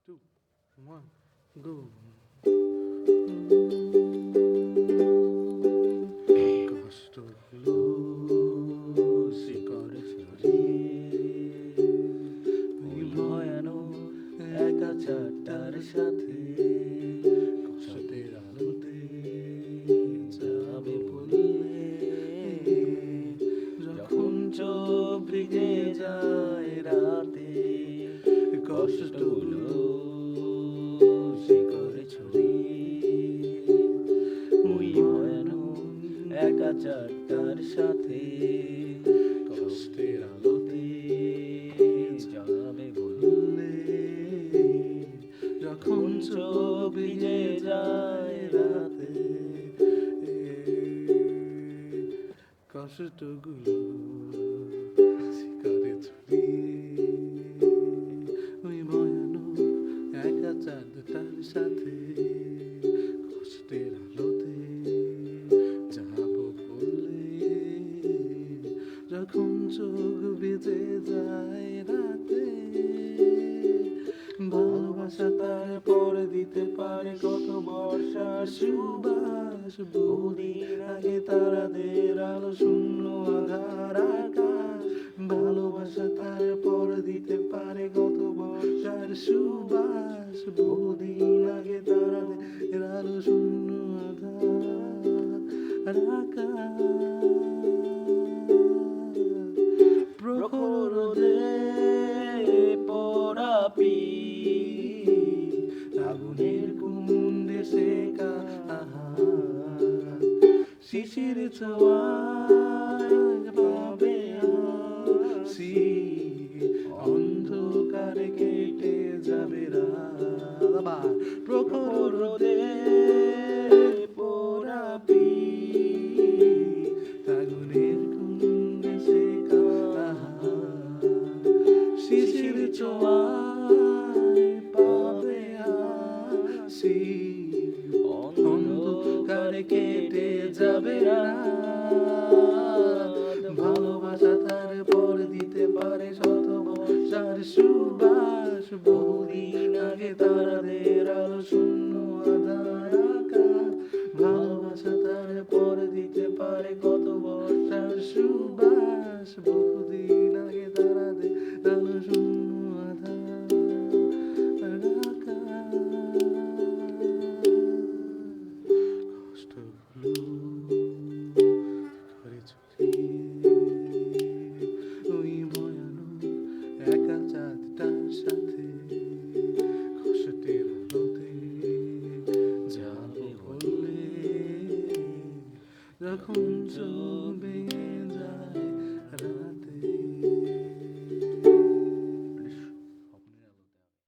two, one, go. কষ্টগুলো শিকড়ে ছড়িয়ে ওই ভয়ানক একা চারটার সাথে কষ্টের আলোতে যাবে বললে যখন চোখ ভিজে যায় রাতে কষ্টগুলো শিকড়ে ছড়িয়ে ওই ভয়ানক একা চারটার সাথে কষ্টের আলোতে যাবে বললে যখন চোখ ভিজে যায় রাতে কষ্টগুলো শিকারে ছড়িয়ে ওই ভয়ানক একা চাঁদটার সাথে কষ্টের আলোতে যাবো বললে যখন চোখ ভিজে যায় রাতে ভালোবাসা তার পরে দিতে পারে কত বর্ষার সুবাস বহুদিন আগে তারাদের আলো শূন্য আধার আকাশ ভালোবাসা তার পরে দিতে পারে কত বর্ষার সুবাস বহুদিন আগে তারাদের আলো শূন্য আধার আকাশ প্রখর রোদে পোড়াপি আগুনের কুণ্ডে শেখা শিশির ছোঁয়ায় পাবে হাসি অন্ধকারে কেটে যাবে রাত প্রখর রোদে পোড়াপি আগুনের কুণ্ডে শেখা শিশির ছোঁয়ায় পাবে হাসি অন্ধকারে কেটে যাবে রাত ভালোবাসা তার পর দিতে পারে শত বর্ষার সুবাস বহুদিন আগে তারাদের আলো শূন্য আধার আকাশ ভালোবাসা তার পর দিতে পারে কত বর্ষার সুবাস বহুদিন আগে তারাদের আলো শূন্য আধার আকাশ কষ্টগুলো ঘরে ছড়িয়ে ওই ভয়ানক একা চাঁদটার সাথে কষ্টের আলোতে যাবে বললে যখন চোখ ভেঙে যায়